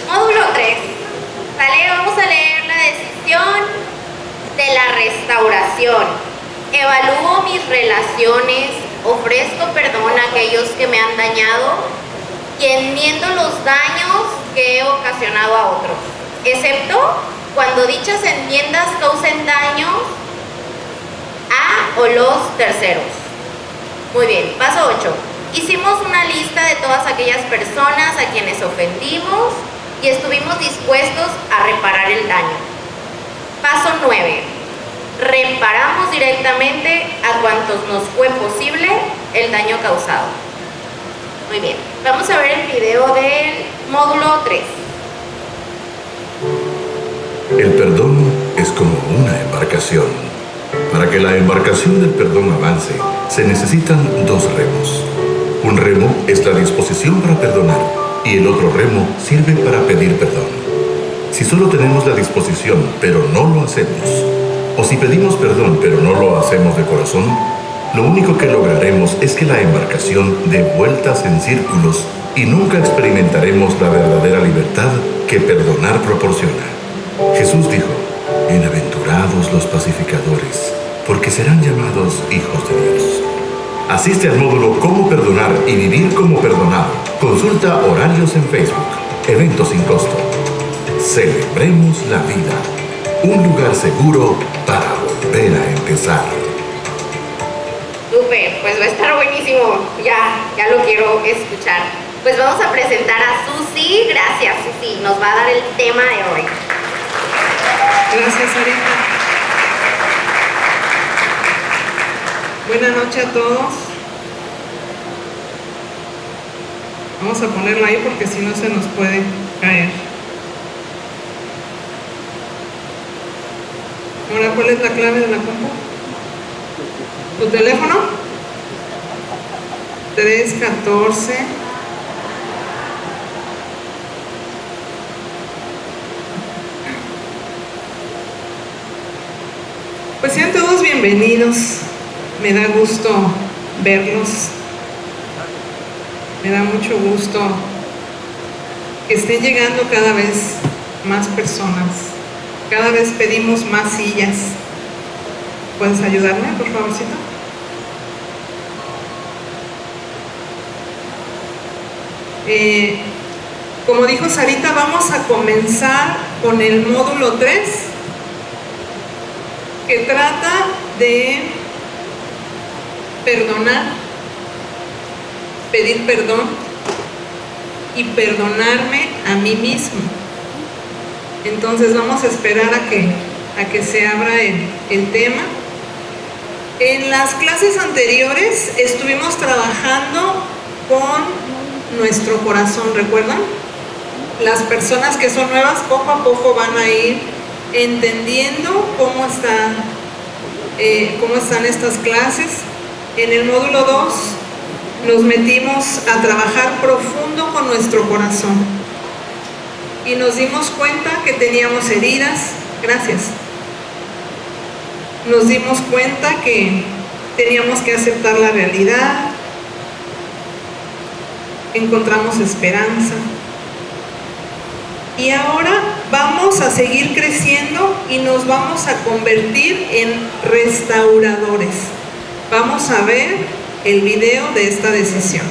Módulo 3. ¿Sale? Vamos a leer la decisión de la restauración. Evalúo mis relaciones, ofrezco perdón a aquellos que me han dañado y enmiendo los daños que he ocasionado a otros, excepto cuando dichas enmiendas causen daño a o los terceros. Muy bien, paso 8. Hicimos una lista de todas aquellas personas a quienes ofendimos y estuvimos dispuestos a reparar el daño. Paso 9. Reparamos directamente a cuantos nos fue posible el daño causado. Muy bien, vamos a ver el video del módulo 3. El perdón es como una embarcación. Para que la embarcación del perdón avance, se necesitan dos remos. Un remo es la disposición para perdonar y el otro remo sirve para pedir perdón. Si solo tenemos la disposición pero no lo hacemos, o si pedimos perdón pero no lo hacemos de corazón, lo único que lograremos es que la embarcación dé vueltas en círculos y nunca experimentaremos la verdadera libertad que perdonar proporciona. Jesús dijo: bienaventurados los pacificadores, porque serán llamados hijos de Dios. Asiste al módulo Cómo perdonar y vivir como perdonado. Consulta horarios en Facebook. Eventos sin costo. Celebremos la vida. Un lugar seguro para volver a empezar. Súper, pues va a estar buenísimo. Ya lo quiero escuchar. Pues vamos a presentar a Susi. Gracias, Susi. Nos va a dar el tema de hoy. Gracias, Sarita. Buenas noches a todos. Vamos a ponerla ahí porque si no se nos puede caer. Ahora, ¿cuál es la clave de la compu? ¿Tu teléfono? 314. Pues sean todos bienvenidos. Me da gusto verlos. Me da mucho gusto que estén llegando cada vez más personas. Cada vez pedimos más sillas. ¿Puedes ayudarme, por favorcito? Como dijo Sarita, vamos a comenzar con el módulo 3, que trata de perdonar, pedir perdón y perdonarme a mí mismo. Entonces vamos a esperar a que se abra el tema. En las clases anteriores estuvimos trabajando con nuestro corazón, ¿recuerdan? Las personas que son nuevas poco a poco van a ir entendiendo cómo están estas clases. En el módulo 2 nos metimos a trabajar profundo con nuestro corazón y nos dimos cuenta que teníamos heridas. Gracias. Nos dimos cuenta que teníamos que aceptar la realidad. Encontramos esperanza. Y ahora vamos a seguir creciendo y nos vamos a convertir en restauradores. Vamos a ver el video de esta decisión.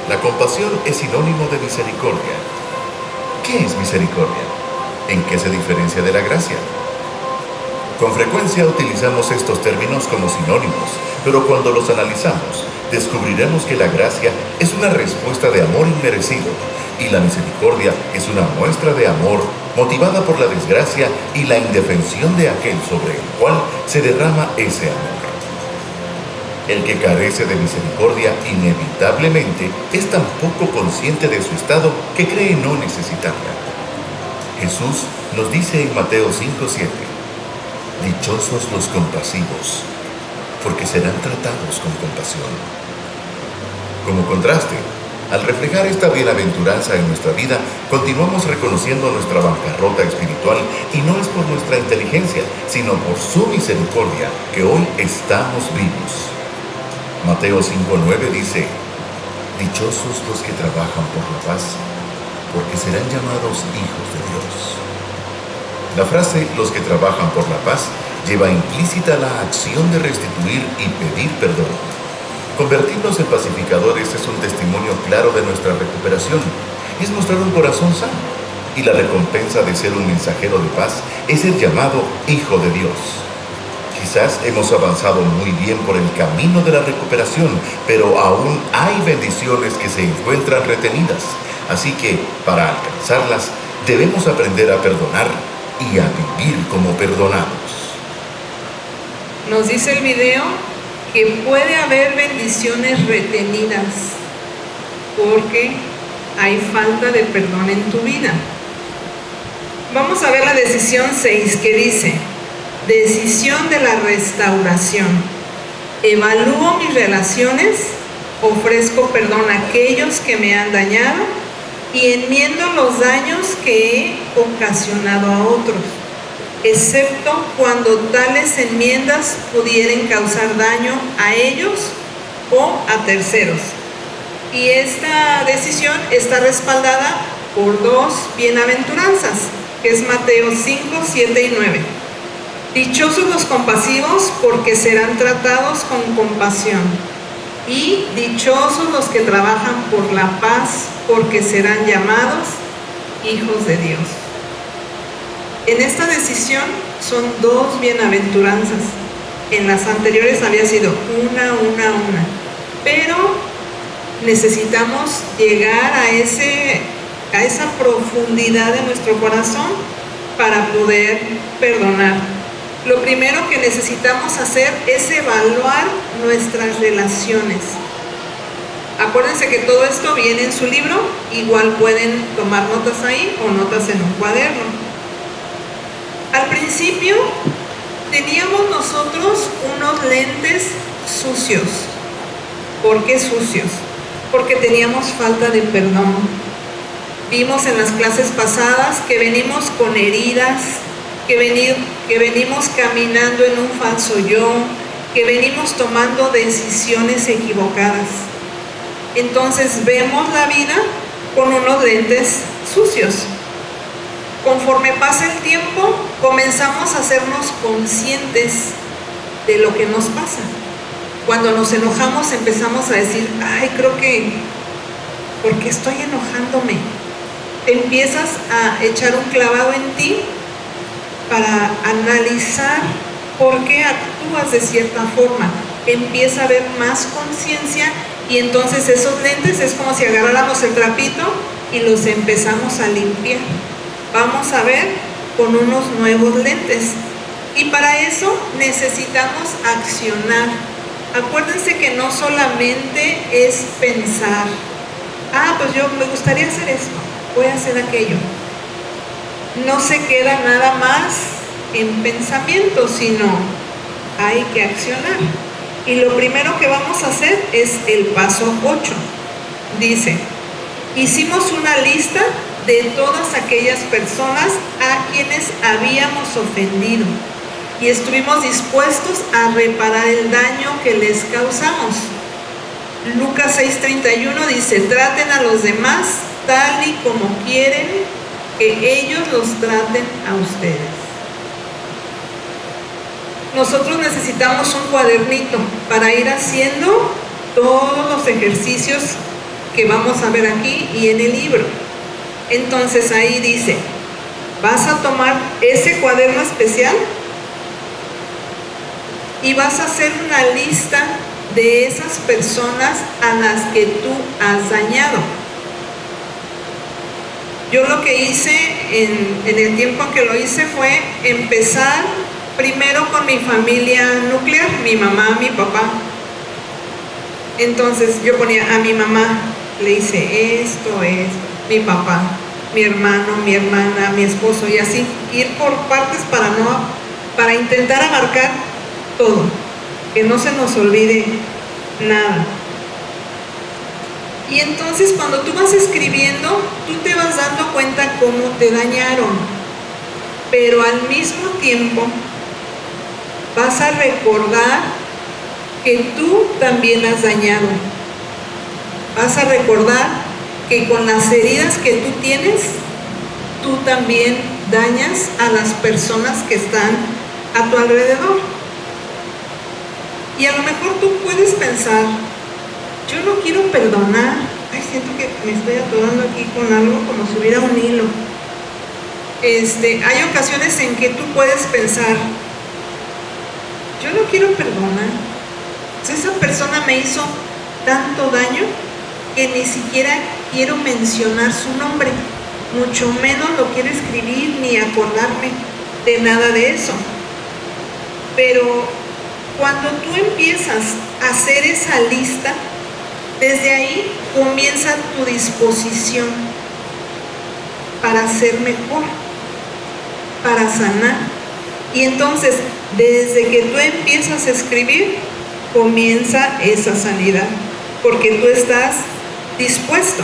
La compasión es sinónimo de misericordia. ¿Qué es misericordia? ¿En qué se diferencia de la gracia? Con frecuencia utilizamos estos términos como sinónimos, pero cuando los analizamos, descubriremos que la gracia es una respuesta de amor inmerecido y la misericordia es una muestra de amor motivada por la desgracia y la indefensión de aquel sobre el cual se derrama ese amor. El que carece de misericordia inevitablemente es tan poco consciente de su estado que cree no necesitarla. Jesús nos dice en Mateo 5:7: dichosos los compasivos, porque serán tratados con compasión. Como contraste, al reflejar esta bienaventuranza en nuestra vida, continuamos reconociendo nuestra bancarrota espiritual y no es por nuestra inteligencia, sino por su misericordia que hoy estamos vivos. Mateo 5:9 dice: dichosos los que trabajan por la paz, porque serán llamados hijos de Dios. La frase "los que trabajan por la paz" lleva implícita la acción de restituir y pedir perdón. Convertirnos en pacificadores es un testimonio claro de nuestra recuperación, es mostrar un corazón sano, y la recompensa de ser un mensajero de paz es el llamado Hijo de Dios. Quizás hemos avanzado muy bien por el camino de la recuperación, pero aún hay bendiciones que se encuentran retenidas. Así que, para alcanzarlas, debemos aprender a perdonar y a vivir como perdonados. Nos dice el video que puede haber bendiciones retenidas porque hay falta de perdón en tu vida. Vamos a ver la decisión 6 que dice: decisión de la restauración. Evalúo mis relaciones, ofrezco perdón a aquellos que me han dañado y enmiendo los daños que he ocasionado a otros, excepto cuando tales enmiendas pudieren causar daño a ellos o a terceros. Y esta decisión está respaldada por dos bienaventuranzas, que es Mateo 5, 7 y 9. Dichosos los compasivos, porque serán tratados con compasión. Y dichosos los que trabajan por la paz, porque serán llamados hijos de Dios. En esta decisión son dos bienaventuranzas. En las anteriores había sido una. Pero necesitamos llegar a esa profundidad de nuestro corazón para poder perdonar. Lo primero que necesitamos hacer es evaluar nuestras relaciones. Acuérdense que todo esto viene en su libro, igual pueden tomar notas ahí o notas en un cuaderno. Al principio teníamos nosotros unos lentes sucios. ¿Por qué sucios? Porque teníamos falta de perdón. Vimos en las clases pasadas que venimos con heridas, que venimos caminando en un falso yo, que venimos tomando decisiones equivocadas. Entonces vemos la vida con unos lentes sucios. Conforme pasa el tiempo, comenzamos a hacernos conscientes de lo que nos pasa. Cuando nos enojamos empezamos a decir: ay, creo que, ¿por qué estoy enojándome? Empiezas a echar un clavado en ti para analizar por qué actúas de cierta forma. Empieza a haber más conciencia y entonces esos lentes es como si agarráramos el trapito y los empezamos a limpiar. Vamos a ver con unos nuevos lentes. Y para eso necesitamos accionar. Acuérdense que no solamente es pensar: ah, pues yo me gustaría hacer esto, voy a hacer aquello. No se queda nada más en pensamiento, sino hay que accionar. Y lo primero que vamos a hacer es el paso 8. Dice: hicimos una lista de todas aquellas personas a quienes habíamos ofendido y estuvimos dispuestos a reparar el daño que les causamos. Lucas 6:31 dice: traten a los demás tal y como quieren que ellos los traten a ustedes. Nosotros necesitamos un cuadernito para ir haciendo todos los ejercicios que vamos a ver aquí y en el libro. Entonces ahí dice: vas a tomar ese cuaderno especial y vas a hacer una lista de esas personas a las que tú has dañado. Yo lo que hice en el tiempo en que lo hice fue empezar primero con mi familia nuclear, mi mamá, mi papá. Entonces yo ponía a mi mamá, le hice esto, mi papá, mi hermano, mi hermana, mi esposo, y así ir por partes para intentar abarcar todo, que no se nos olvide nada. Y entonces cuando tú vas escribiendo, tú te vas dando cuenta cómo te dañaron, pero al mismo tiempo vas a recordar que tú también has dañado. Vas a recordar que con las heridas que tú tienes, tú también dañas a las personas que están a tu alrededor. Y a lo mejor tú puedes pensar, yo no quiero perdonar. Ay, siento que me estoy atorando aquí con algo como si hubiera un hilo. Hay ocasiones en que tú puedes pensar, yo no quiero perdonar. Esa persona me hizo tanto daño que ni siquiera quiero mencionar su nombre, mucho menos lo quiero escribir ni acordarme de nada de eso. Pero cuando tú empiezas a hacer esa lista, desde ahí comienza tu disposición para ser mejor, para sanar. Y entonces, desde que tú empiezas a escribir, comienza esa sanidad, porque tú estás dispuesto.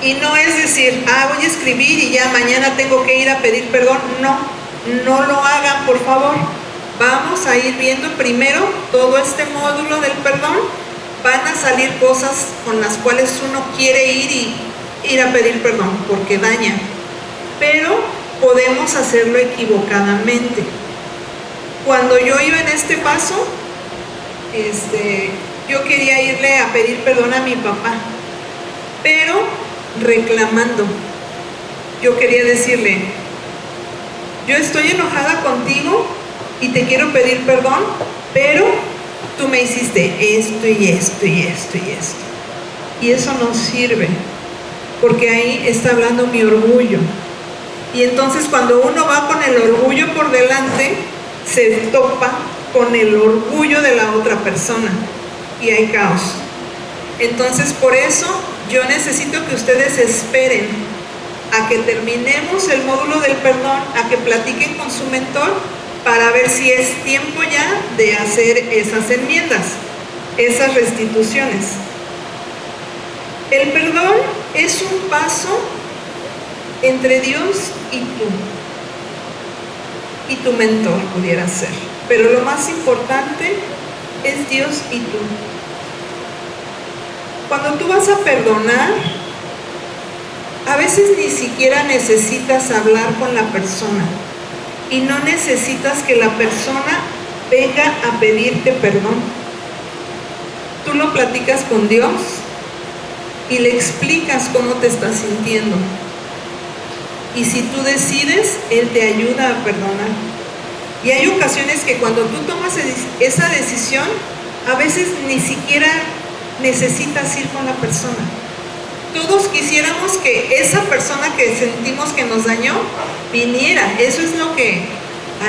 Y no es decir, voy a escribir y ya mañana tengo que ir a pedir perdón. No lo hagan, por favor. Vamos a ir viendo primero todo este módulo del perdón. Van a salir cosas con las cuales uno quiere ir a pedir perdón, porque daña. Pero podemos hacerlo equivocadamente. Cuando yo iba en este paso, yo quería irle a pedir perdón a mi papá, pero reclamando. Yo quería decirle, yo estoy enojada contigo y te quiero pedir perdón, pero tú me hiciste esto y esto y esto y esto. Y eso no sirve, porque ahí está hablando mi orgullo. Y entonces cuando uno va con el orgullo por delante, se topa con el orgullo de la otra persona y hay caos. Entonces por eso yo necesito que ustedes esperen a que terminemos el módulo del perdón, a que platiquen con su mentor para ver si es tiempo ya de hacer esas enmiendas, esas restituciones. El perdón es un paso entre Dios y tu mentor, pudiera ser. Pero lo más importante es Dios y tú. Cuando tú vas a perdonar, a veces ni siquiera necesitas hablar con la persona y no necesitas que la persona venga a pedirte perdón. Tú lo platicas con Dios y le explicas cómo te estás sintiendo. Y si tú decides, Él te ayuda a perdonar. Y hay ocasiones que cuando tú tomas esa decisión, a veces ni siquiera necesitas ir con la persona. Todos quisiéramos que esa persona que sentimos que nos dañó viniera. Eso es lo que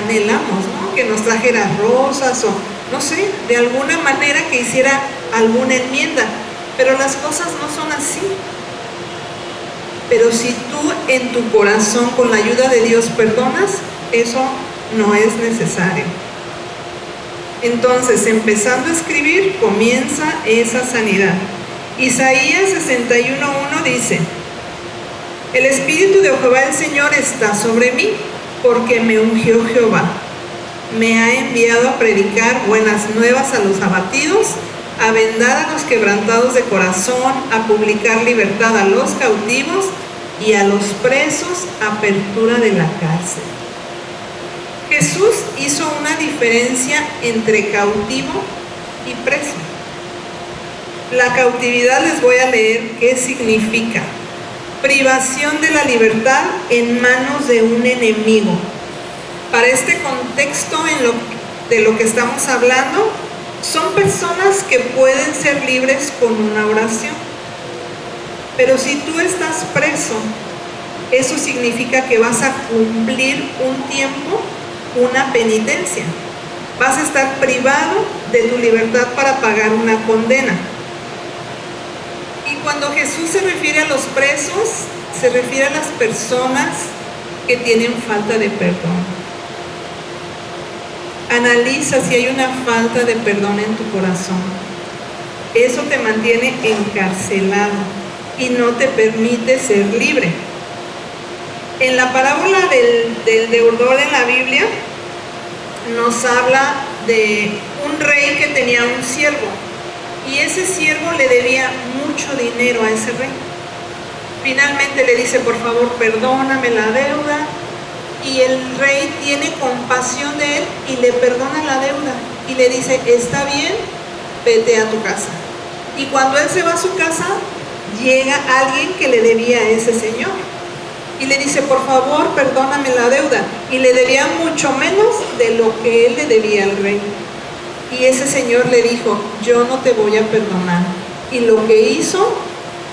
anhelamos, ¿no? Que nos trajera rosas o no sé, de alguna manera que hiciera alguna enmienda. Pero las cosas no son así. Pero si tú en tu corazón, con la ayuda de Dios, perdonas, eso no es necesario. Entonces, empezando a escribir, comienza esa sanidad. Isaías 61:1 dice: el Espíritu de Jehová el Señor está sobre mí, porque me ungió Jehová. Me ha enviado a predicar buenas nuevas a los abatidos, a vendar a los quebrantados de corazón, a publicar libertad a los cautivos y a los presos, apertura de la cárcel. Jesús hizo una diferencia entre cautivo y preso. La cautividad, les voy a leer qué significa: privación de la libertad en manos de un enemigo. Para este contexto de lo que estamos hablando, son personas que pueden ser libres con una oración. Pero si tú estás preso, eso significa que vas a cumplir un tiempo, una penitencia. Vas a estar privado de tu libertad para pagar una condena. Y cuando Jesús se refiere a los presos, se refiere a las personas que tienen falta de perdón. Analiza si hay una falta de perdón en tu corazón. Eso te mantiene encarcelado y no te permite ser libre. En la parábola del deudor en la Biblia nos habla de un rey que tenía un siervo. Y ese siervo le debía mucho dinero a ese rey. Finalmente le dice, por favor, perdóname la deuda. Y el rey tiene compasión de él y le perdona la deuda. Y le dice, está bien, vete a tu casa. Y cuando él se va a su casa, llega alguien que le debía a ese señor. Y le dice, por favor, perdóname la deuda. Y le debía mucho menos de lo que él le debía al rey. Y ese señor le dijo, yo no te voy a perdonar. Y lo que hizo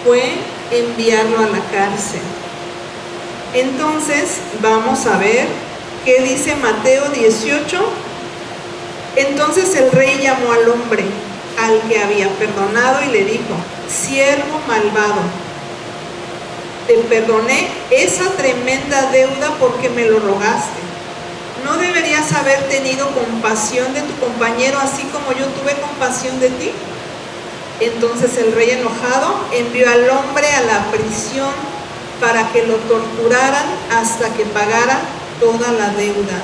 fue enviarlo a la cárcel. Entonces, vamos a ver qué dice Mateo 18. Entonces el rey llamó al hombre al que había perdonado y le dijo, siervo malvado, te perdoné esa tremenda deuda porque me lo rogaste. ¿No deberías haber tenido compasión de tu compañero así como yo tuve compasión de ti? Entonces el rey enojado envió al hombre a la prisión para que lo torturaran hasta que pagara toda la deuda.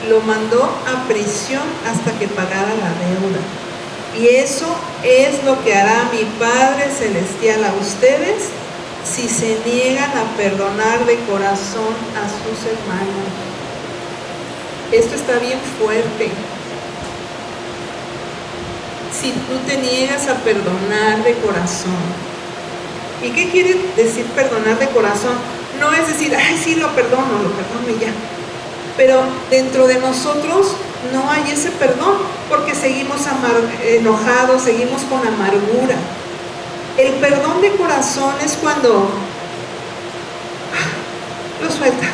Lo mandó a prisión hasta que pagara la deuda. Y eso es lo que hará mi Padre Celestial a ustedes si se niegan a perdonar de corazón a sus hermanos. Esto está bien fuerte. Si tú te niegas a perdonar de corazón. ¿Y qué quiere decir perdonar de corazón? No es decir, ay, sí, lo perdono y ya. Pero dentro de nosotros no hay ese perdón, porque seguimos enojados, seguimos con amargura. El perdón de corazón es cuando lo sueltas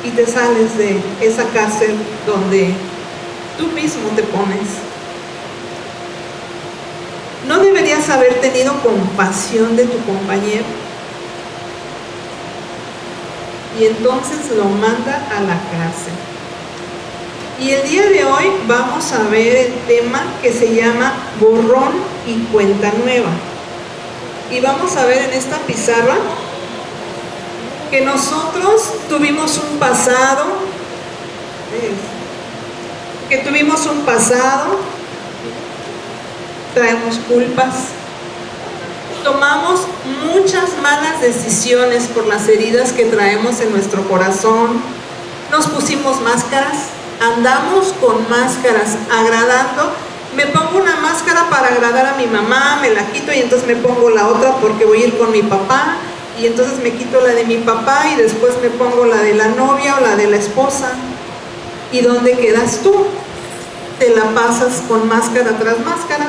y te sales de esa cárcel donde tú mismo te pones. ¿No deberías haber tenido compasión de tu compañero? Y entonces lo manda a la cárcel. Y el día de hoy vamos a ver el tema que se llama borrón y cuenta nueva. Y vamos a ver en esta pizarra que nosotros tuvimos un pasado, traemos culpas, tomamos muchas malas decisiones por las heridas que traemos en nuestro corazón, nos pusimos máscaras, andamos con máscaras, agradando. Me pongo una máscara para agradar a mi mamá, me la quito y entonces me pongo la otra porque voy a ir con mi papá, y entonces me quito la de mi papá y después me pongo la de la novia o la de la esposa. ¿Y dónde quedas tú? Te la pasas con máscara tras máscara.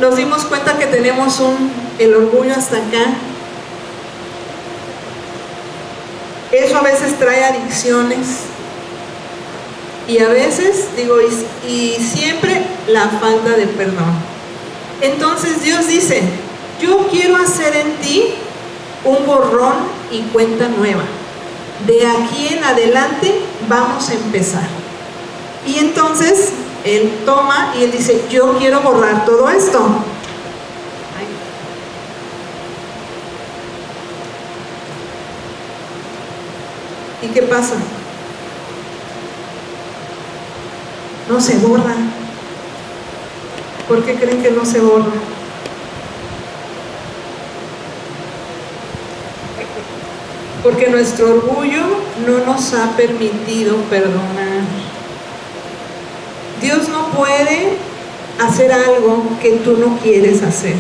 Nos dimos cuenta que tenemos el orgullo hasta acá. Eso a veces trae adicciones. Y a veces, y siempre la falta de perdón. Entonces Dios dice, yo quiero hacer en ti un borrón y cuenta nueva. De aquí en adelante vamos a empezar. Y entonces Él toma y Él dice, yo quiero borrar todo esto. ¿Y qué pasa? No se borra. ¿Por qué creen que no se borra? Porque nuestro orgullo no nos ha permitido perdonar. Dios no puede hacer algo que tú no quieres hacer.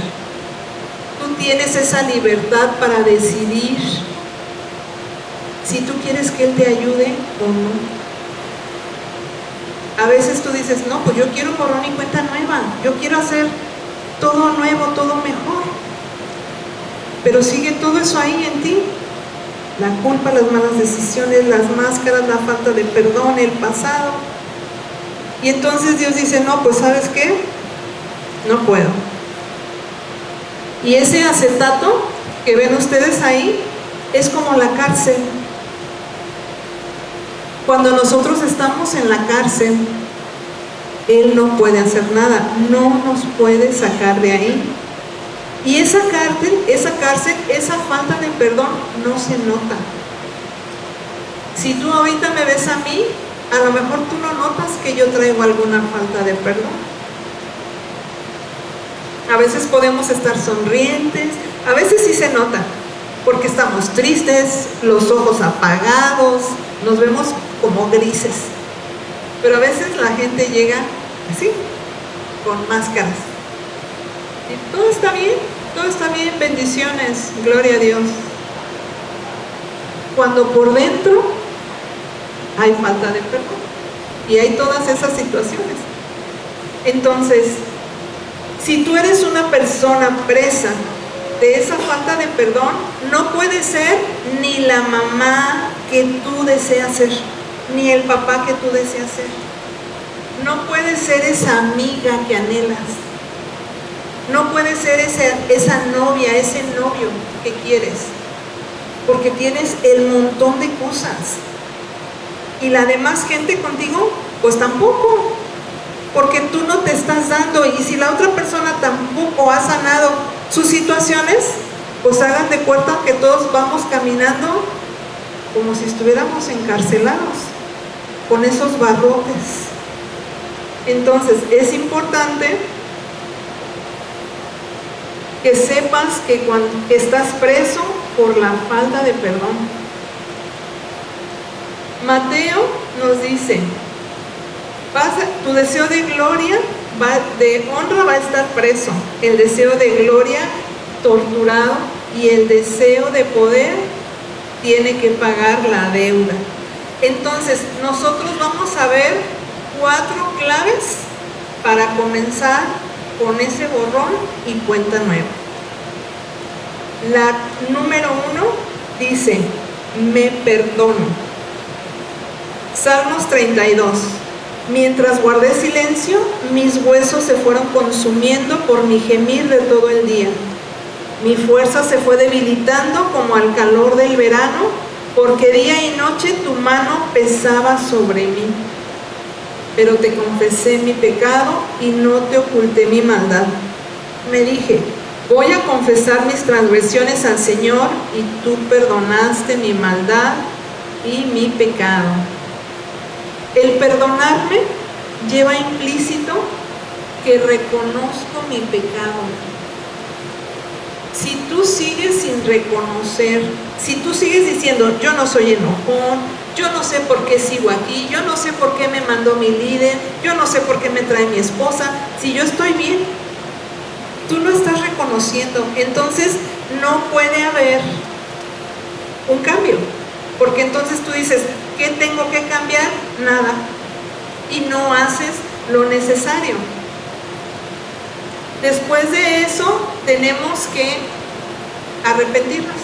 Tú tienes esa libertad para decidir si tú quieres que Él te ayude o no. A veces tú dices, no, pues yo quiero borrón y cuenta nueva, yo quiero hacer todo nuevo, todo mejor. Pero sigue todo eso ahí en ti. La culpa, las malas decisiones, las máscaras, la falta de perdón, el pasado. Y entonces Dios dice, no, pues ¿sabes qué? No puedo. Y ese acetato que ven ustedes ahí es como la cárcel. Cuando nosotros estamos en la cárcel, Él no puede hacer nada, no nos puede sacar de ahí. Y esa cárcel, esa falta de perdón no se nota. Si tú ahorita me ves a mí, a lo mejor tú no notas que yo traigo alguna falta de perdón. A veces podemos estar sonrientes, a veces sí se nota, porque estamos tristes, los ojos apagados, nos vemos como grises. Pero a veces la gente llega así, con máscaras. Y todo está bien, bendiciones, gloria a Dios. Cuando por dentro hay falta de perdón y hay todas esas situaciones. Entonces, si tú eres una persona presa de esa falta de perdón, no puedes ser ni la mamá que tú deseas ser, ni el papá que tú deseas ser. No puedes ser esa amiga que anhelas. No puedes ser esa novia, ese novio que quieres, porque tienes el montón de cosas. Y la demás gente contigo, pues tampoco, porque tú no te estás dando. Y si la otra persona tampoco ha sanado sus situaciones, pues hagan de cuenta que todos vamos caminando como si estuviéramos encarcelados, con esos barrotes. Entonces es importante que sepas que cuando estás preso por la falta de perdón. Mateo nos dice, tu deseo de gloria, de honra va a estar preso, el deseo de gloria torturado y el deseo de poder tiene que pagar la deuda. Entonces nosotros vamos a ver 4 claves para comenzar con ese borrón y cuenta nueva. La número 1 dice, me perdono. Salmos 32. Mientras guardé silencio, mis huesos se fueron consumiendo por mi gemir de todo el día. Mi fuerza se fue debilitando como al calor del verano, porque día y noche tu mano pesaba sobre mí. Pero te confesé mi pecado y no te oculté mi maldad. Me dije, voy a confesar mis transgresiones al Señor y tú perdonaste mi maldad y mi pecado. El perdonarme lleva implícito que reconozco mi pecado. Si tú sigues sin reconocer, si tú sigues diciendo, yo no soy enojón, yo no sé por qué sigo aquí, yo no sé por qué me mandó mi líder, yo no sé por qué me trae mi esposa, si yo estoy bien, tú lo estás reconociendo, entonces no puede haber un cambio, porque entonces tú dices, ¿qué tengo que cambiar? Nada, y no haces lo necesario. Después de eso tenemos que arrepentirnos.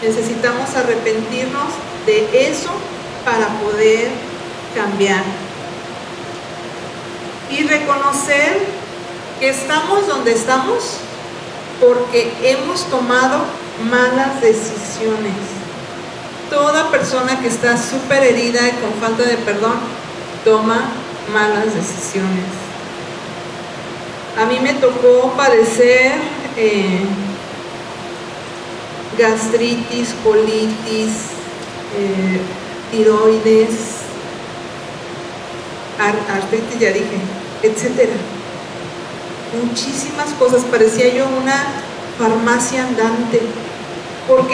Necesitamos arrepentirnos de eso para poder cambiar. Y reconocer que estamos donde estamos porque hemos tomado malas decisiones. Toda persona que está súper herida y con falta de perdón toma malas decisiones. A mí me tocó padecer gastritis, colitis, tiroides, artritis, ya dije, etcétera. Muchísimas cosas, parecía yo una farmacia andante, porque